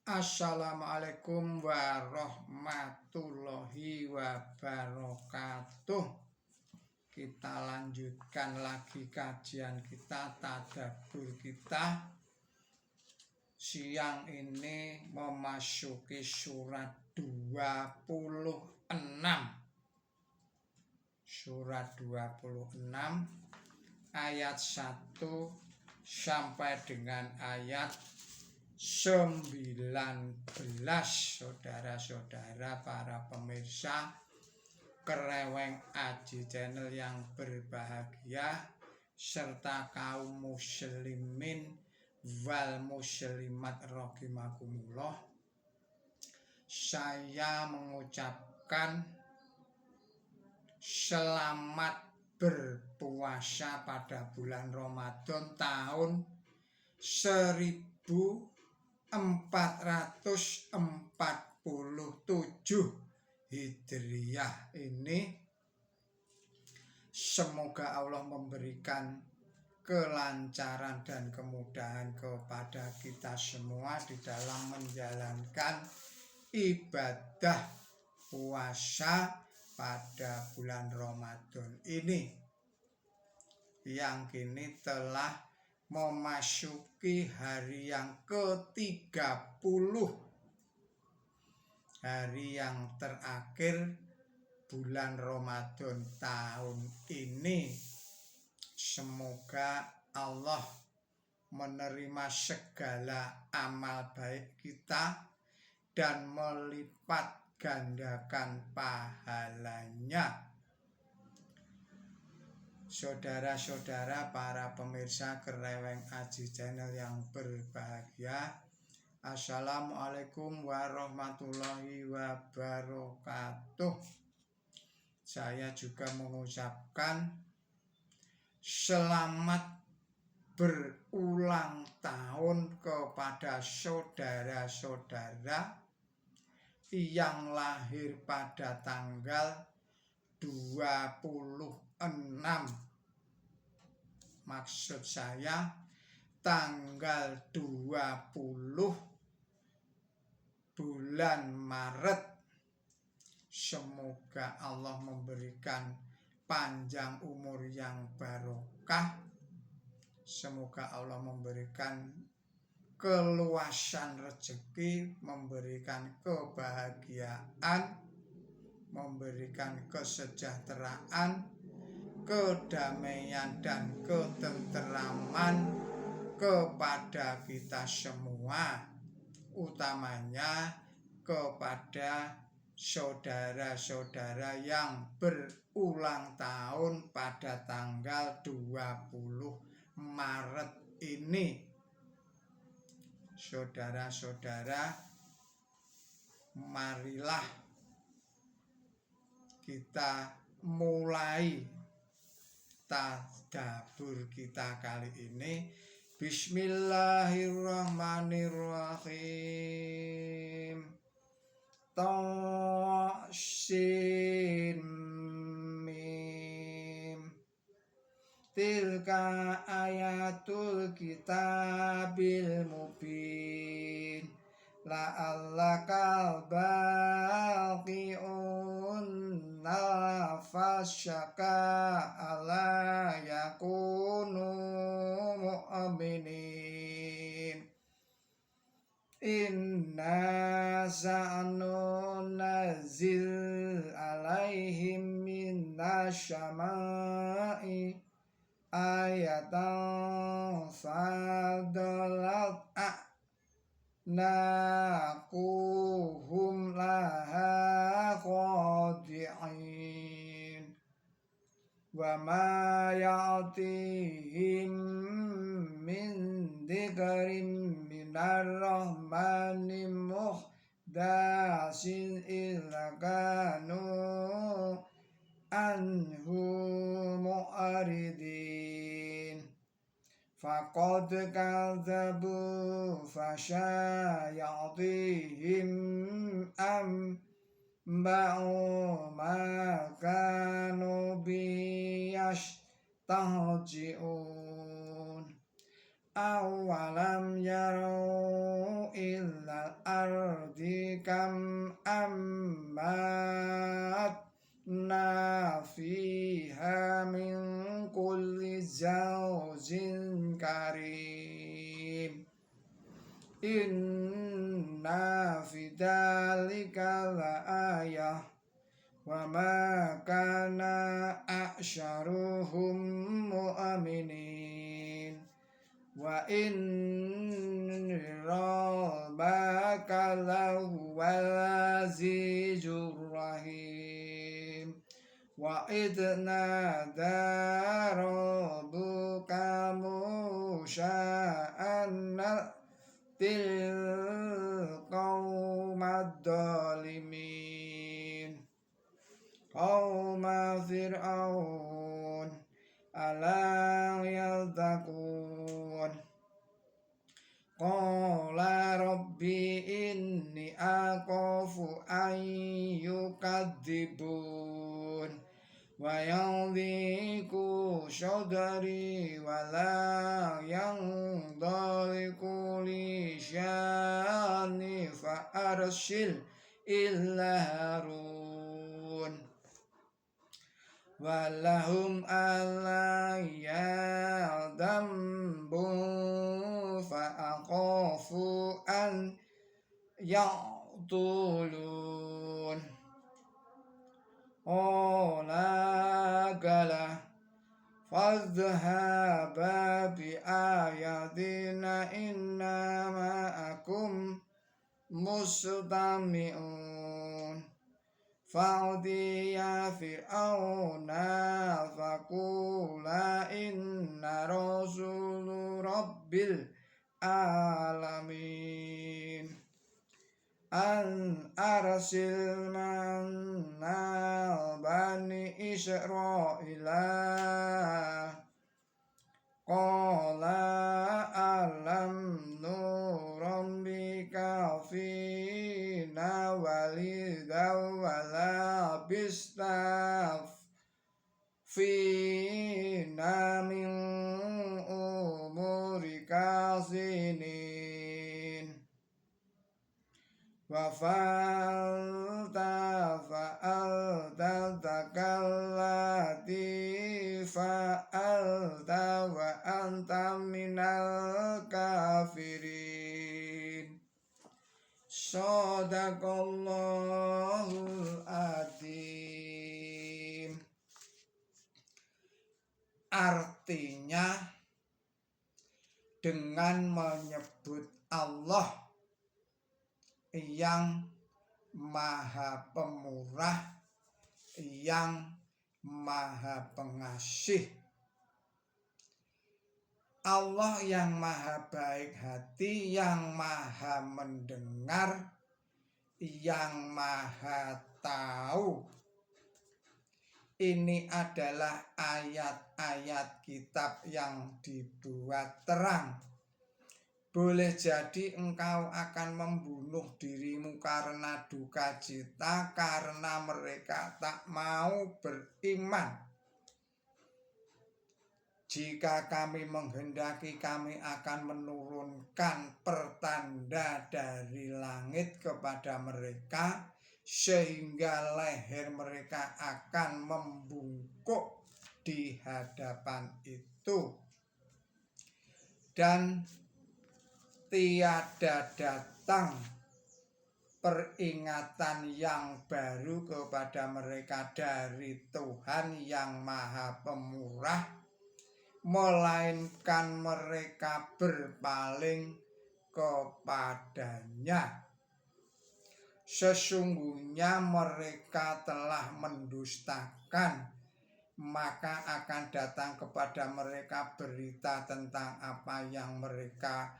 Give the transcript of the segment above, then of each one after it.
Assalamualaikum warahmatullahi wabarakatuh. Kita lanjutkan lagi kajian kita, tadabbur kita. Siang ini memasuki surat 26. Surat 26 ayat 1 sampai dengan ayat 19. Saudara-saudara para pemirsa Kreweng Aji Channel yang berbahagia, serta kaum muslimin wal muslimat rahimakumullah. Saya mengucapkan selamat berpuasa pada bulan Ramadan tahun 1447 Hijriah ini. Semoga Allah memberikan kelancaran dan kemudahan kepada kita semua di dalam menjalankan ibadah puasa pada bulan Ramadan ini, yang kini telah memasuki hari yang ke-30, hari yang terakhir bulan Ramadan tahun ini. Semoga Allah menerima segala amal baik kita dan melipat gandakan pahalanya. Saudara-saudara para pemirsa Kreweng Aji Channel yang berbahagia, Assalamualaikum warahmatullahi wabarakatuh. Saya juga mengucapkan selamat berulang tahun kepada saudara-saudara yang lahir pada tanggal 26, maksud saya tanggal 20 bulan Maret. Semoga Allah memberikan panjang umur yang barokah. Semoga Allah memberikan keluasan rezeki, memberikan kebahagiaan, memberikan kesejahteraan, kedamaian dan ketenteraman kepada kita semua, utamanya kepada saudara-saudara yang berulang tahun pada tanggal 20 Maret ini. Saudara-saudara, marilah kita mulai tadabbur kita kali ini. Bismillahirrahmanirrahim. Sin mim. Tilka ayatul kitabil mubin. La'allaka baqi'un nafasaka ala yakunu mu'minin. Inna sa'nu nazil alaihim minasyama'i ayatan fadalat naquhum laha khadi'in wa ma ya'tihim min dzikrin minar rahmani muhdatsin illa kanu anhu mu'aridin. Faqad kadzabu fasyayatihim amba'u ma kanu biyastahji'un. Awalam yarau illal ardi kam ammatna fiha min kulli zawjin karim. Inna fi dzalika laayah wa ma kana a'syaruhum mu'minin wa inna rabbaka lahuwal azizur rahim. Wa idna rabbuka musya'an qawmad dhalimin qauma fir'aun ala yattaqun qala rabbi inni akhafu an yukadzibun wa yadhiku sadri wa la yandaliku li syani fa arsil illa harun walahum alayya dambun fa akhafu an yaqtulun. Ola gala fadhhaba bi ayatina inna ma'akum mustami'un. Fa'udiya fir'auna faqula inna rasulu rabbil alamin an arsil manna bani Israila qala alam nurabbika fina walidaw wala bistaf fina min umurika sinin wa fa'alta takallati fa'alta wa anta minal kafirin. Shadaqallahul adzim. Artinya dengan menyebut Allah yang maha pemurah, yang maha pengasih, Allah yang maha baik hati, yang maha mendengar, yang maha tahu. Ini adalah ayat-ayat kitab yang dibuat terang. Boleh jadi engkau akan membunuh dirimu karena duka cita, karena mereka tak mau beriman. Jika kami menghendaki, kami akan menurunkan pertanda dari langit kepada mereka, sehingga leher mereka akan membungkuk di hadapan itu. Dan tiada datang peringatan yang baru kepada mereka dari Tuhan yang maha pemurah, melainkan mereka berpaling kepadanya. Sesungguhnya mereka telah mendustakan, maka akan datang kepada mereka berita tentang apa yang mereka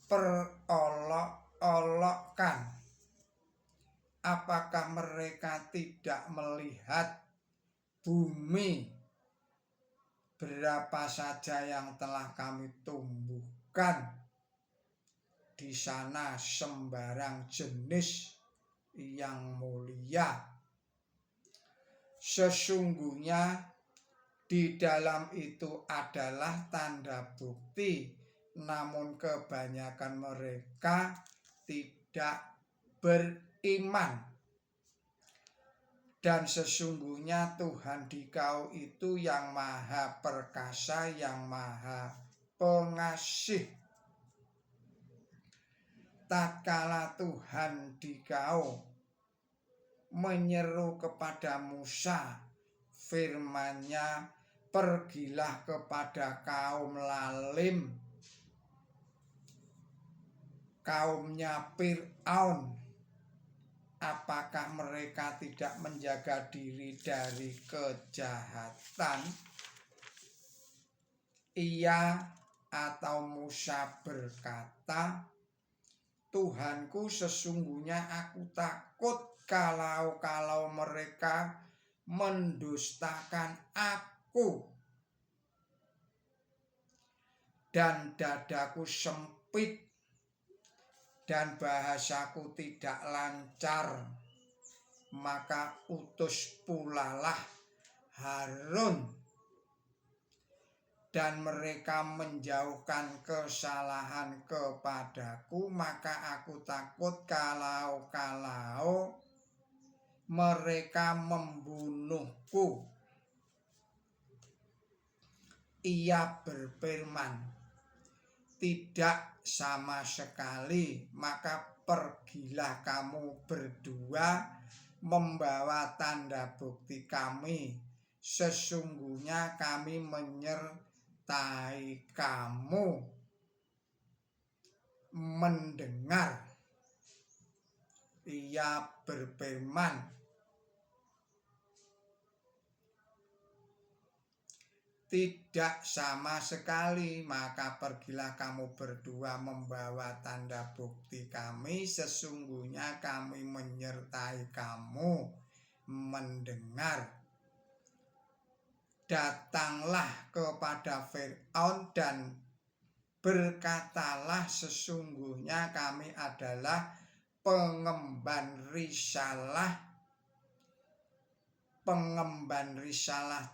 perolok-olokkan. Apakah mereka tidak melihat bumi berapa saja yang telah kami tumbuhkan di sana, sembarang jenis yang mulia. Sesungguhnya di dalam itu adalah tanda bukti, namun kebanyakan mereka tidak beriman. Dan sesungguhnya Tuhan dikau itu yang maha perkasa, yang maha pengasih. Tatkala Tuhan dikau menyeru kepada Musa, firman-Nya, pergilah kepada kaum lalim, kaumnya Fir'aun. Apakah mereka tidak menjaga diri dari kejahatan? Ia atau Musa berkata, Tuhanku, sesungguhnya aku takut kalau mereka mendustakan aku, dan dadaku sempit dan bahasaku tidak lancar. Maka utus pulalah Harun, dan mereka menjauhkan kesalahan kepadaku. Maka aku takut kalau mereka membunuhku. Ia berfirman, tidak sama sekali. Maka pergilah kamu berdua membawa tanda bukti kami. Sesungguhnya kami menyertai kamu mendengar. Ia berfirman, tidak sama sekali. Maka pergilah kamu berdua membawa tanda bukti kami. Sesungguhnya kami menyertai kamu mendengar. Datanglah kepada Fir'aun dan berkatalah, sesungguhnya kami adalah pengemban risalah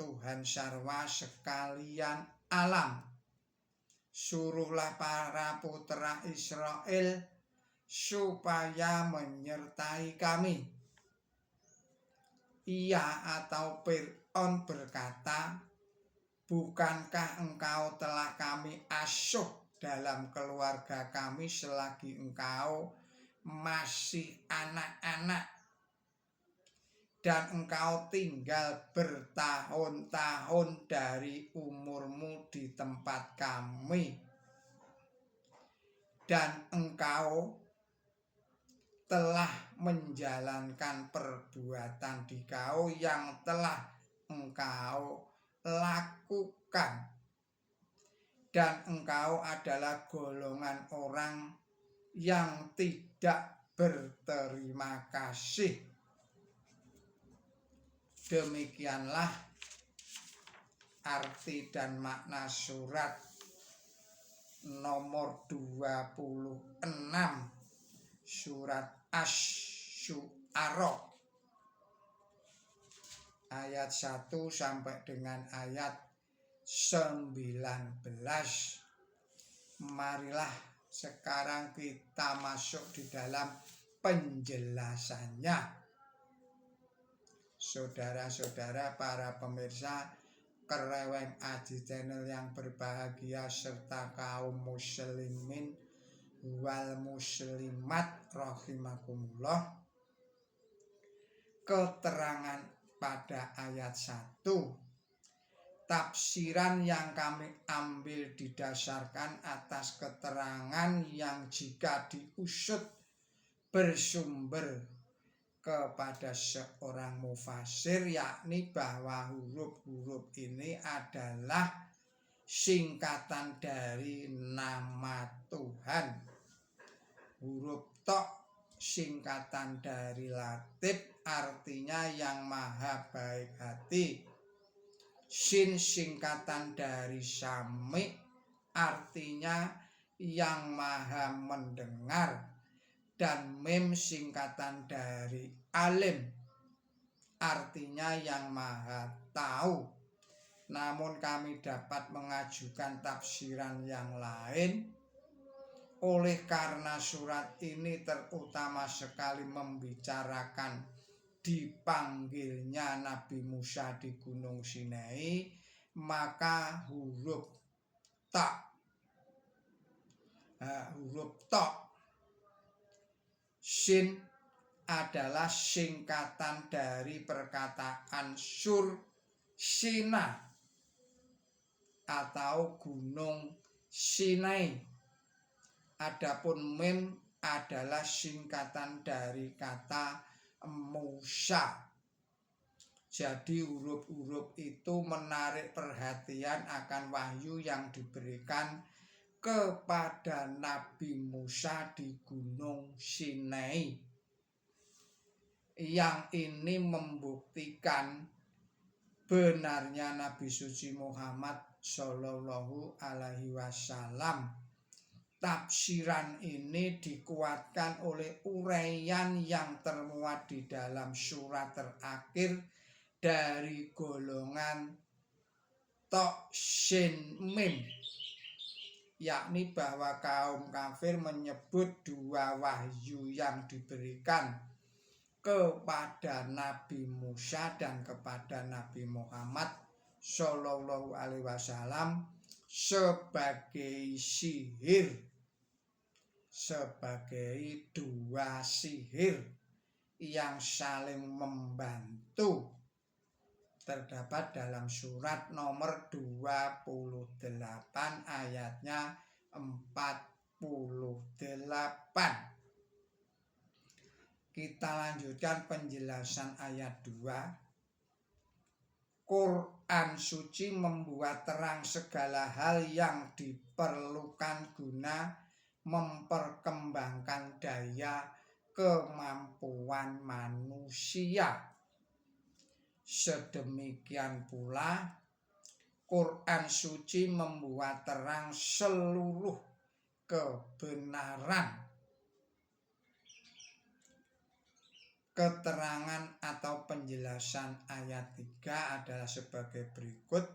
Tuhan sarwa sekalian alam. Suruhlah para putra Israel supaya menyertai kami. Ia atau Fir'aun berkata, bukankah engkau telah kami asuh dalam keluarga kami selagi engkau masih anak-anak, dan engkau tinggal bertahun-tahun dari umurmu di tempat kami, dan engkau telah menjalankan perbuatan dikau yang telah engkau lakukan, dan engkau adalah golongan orang yang tidak berterima kasih. Demikianlah arti dan makna surat nomor 26, surat Asy-Syu'ara ayat 1 sampai dengan ayat 19. Marilah sekarang kita masuk di dalam penjelasannya. Saudara-saudara, para pemirsa Kereweng Aji Channel yang berbahagia, serta kaum muslimin wal muslimat rahimakumullah. Keterangan pada ayat 1, tafsiran yang kami ambil didasarkan atas keterangan yang jika diusut bersumber kepada seorang mufasir, yakni bahwa huruf-huruf ini adalah singkatan dari nama Tuhan. Huruf tok singkatan dari Latif, artinya yang maha baik hati. Sin singkatan dari Sami, artinya yang maha mendengar. Dan Mim singkatan dari Alim, artinya yang maha tahu. Namun kami dapat mengajukan tafsiran yang lain Oleh karena surat ini terutama sekali membicarakan dipanggilnya Nabi Musa di Gunung Sinai, maka huruf ta sin adalah singkatan dari perkataan sur Sina atau Gunung Sinai. Adapun mim adalah singkatan dari kata Musa. Jadi huruf-huruf itu menarik perhatian akan wahyu yang diberikan kepada Nabi Musa di Gunung Sinai. Yang ini membuktikan benarnya Nabi suci Muhammad Shallallahu Alaihi Wasallam. Tafsiran ini dikuatkan oleh uraian yang termuat di dalam surat terakhir dari golongan ta sin mim, yakni bahwa kaum kafir menyebut dua wahyu yang diberikan kepada Nabi Musa dan kepada Nabi Muhammad Shallallahu Alaihi Wasallam sebagai sihir, sebagai dua sihir yang saling membantu. Terdapat dalam surat nomor 28 ayatnya 48. Kita lanjutkan penjelasan ayat 2. Quran suci membuat terang segala hal yang diperlukan guna memperkembangkan daya kemampuan manusia. Sedemikian pula Quran suci membuat terang seluruh kebenaran. Keterangan atau penjelasan ayat 3 adalah sebagai berikut.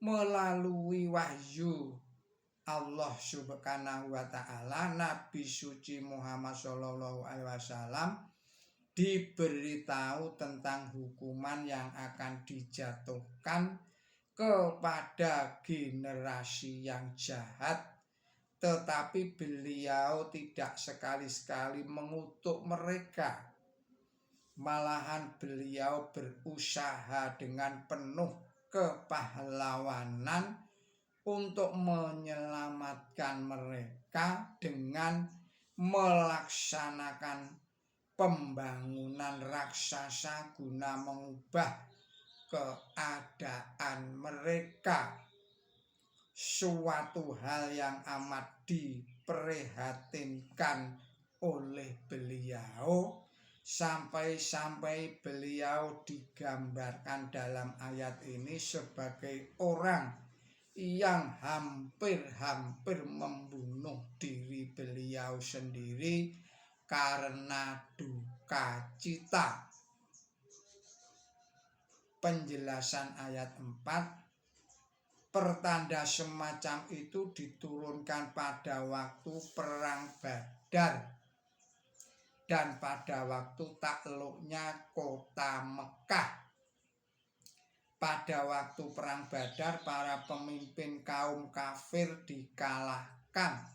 Melalui wahyu Allah Subhanahu wa Ta'ala, Nabi suci Muhammad Shallallahu Alaihi Wasallam diberitahu tentang hukuman yang akan dijatuhkan kepada generasi yang jahat, tetapi beliau tidak sekali-sekali mengutuk mereka. Malahan beliau berusaha dengan penuh kepahlawanan untuk menyelamatkan mereka dengan melaksanakan pembangunan raksasa guna mengubah keadaan mereka. Suatu hal yang amat diprihatinkan oleh beliau, sampai-sampai beliau digambarkan dalam ayat ini sebagai orang yang hampir-hampir membunuh diri beliau sendiri karena duka cita. Penjelasan ayat 4. Pertanda semacam itu diturunkan pada waktu perang Badar dan pada waktu takluknya kota Mekah. Pada waktu perang Badar, para pemimpin kaum kafir dikalahkan.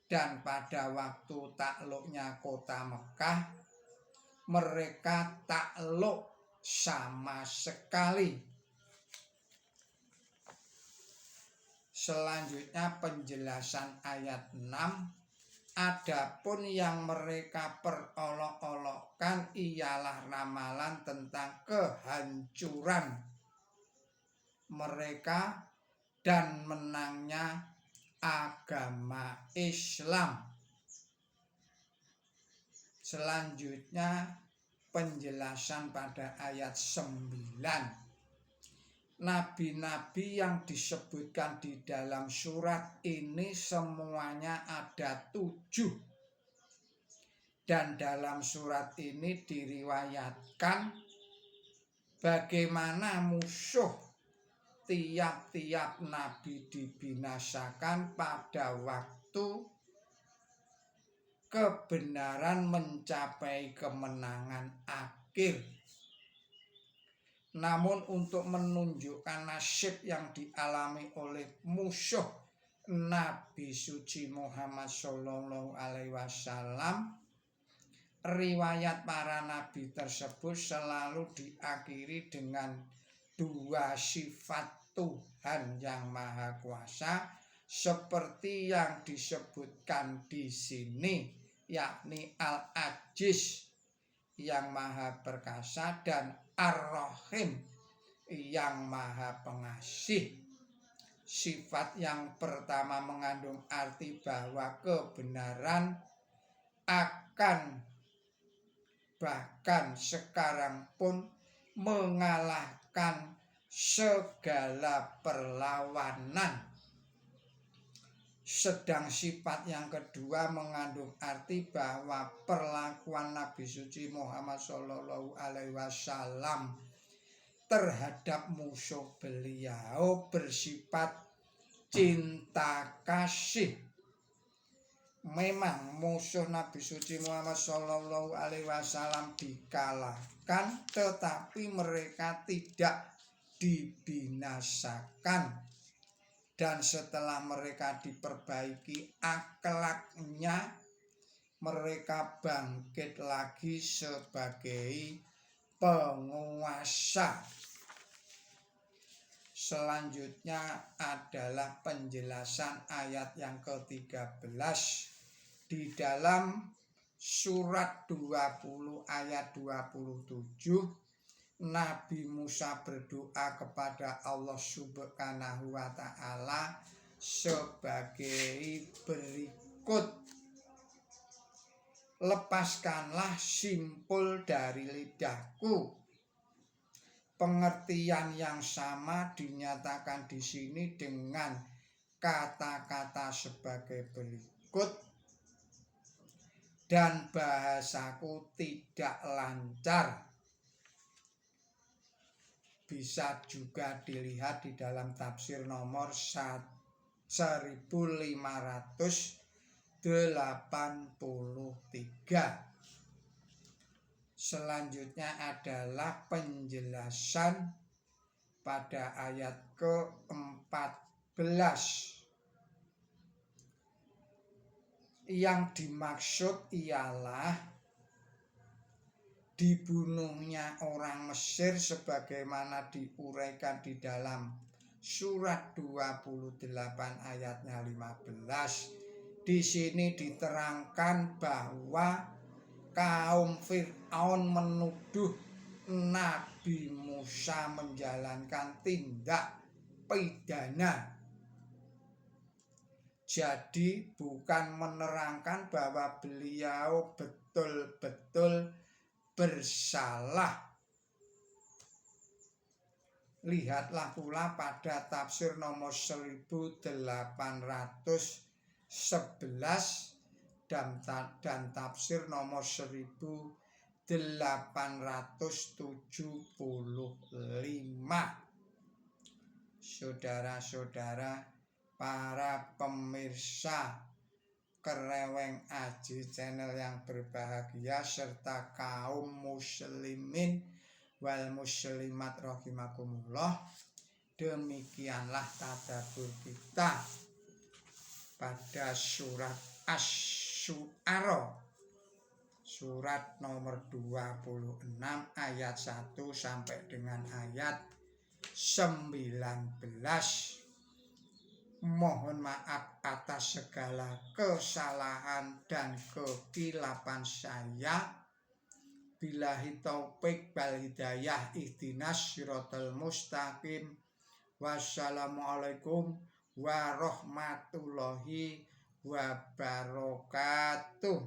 Dan pada waktu takluknya kota Mekah, mereka takluk sama sekali. Selanjutnya penjelasan ayat 6. Adapun yang mereka perolok-olokkan ialah ramalan tentang kehancuran mereka dan menangnya agama Islam. Selanjutnya penjelasan pada ayat 9. Nabi-nabi yang disebutkan di dalam surat ini semuanya ada 7. Dan dalam surat ini diriwayatkan bagaimana musuh tiap-tiap nabi dibinasakan pada waktu kebenaran mencapai kemenangan akhir. Namun untuk menunjukkan nasib yang dialami oleh musuh Nabi suci Muhammad Shallallahu Alaihi Wasallam, riwayat para nabi tersebut selalu diakhiri dengan dua sifat Tuhan yang Maha Kuasa seperti yang disebutkan di sini, yakni Al-Aziz yang Maha Perkasa dan Ar-Rahim yang Maha Pengasih. Sifat yang pertama mengandung arti bahwa kebenaran akan bahkan sekarang pun mengalahkan segala perlawanan. Sedang sifat yang kedua mengandung arti bahwa perlakuan Nabi suci Muhammad Shallallahu Alaihi Wasallam terhadap musuh beliau bersifat cinta kasih. Memang musuh Nabi suci Muhammad Shallallahu Alaihi Wasallam dikalahkan, tetapi mereka tidak dibinasakan. Dan setelah mereka diperbaiki akhlaknya, mereka bangkit lagi sebagai penguasa. Selanjutnya adalah penjelasan ayat yang ke-13 di dalam surat 20 ayat 27. Nabi Musa berdoa kepada Allah Subhanahu wa Ta'ala sebagai berikut: lepaskanlah simpul dari lidahku. Pengertian yang sama dinyatakan di sini dengan kata-kata sebagai berikut: dan bahasaku tidak lancar. Bisa juga dilihat di dalam tafsir nomor 1583. Selanjutnya adalah penjelasan pada ayat ke-14. Yang dimaksud ialah dibunuhnya orang Mesir sebagaimana diuraikan di dalam surat 28 ayatnya 15. Di sini diterangkan bahwa kaum Fir'aun menuduh Nabi Musa menjalankan tindak pidana. Jadi bukan menerangkan bahwa beliau betul-betul bersalah. Lihatlah pula pada tafsir nomor 1811 dan tafsir nomor 1875. Saudara-saudara, para pemirsa Kereweng Aji channel yang berbahagia serta kaum muslimin wal muslimat rahimakumullah, demikianlah tadabbur kita pada surat Asy-Syu'ara surat nomor 26 ayat 1 sampai dengan ayat 19. Mohon maaf atas segala kesalahan dan kekilapan saya. Billahi taufik wal hidayah, ihdinas siratal mustaqim. Wassalamualaikum warahmatullahi wabarakatuh.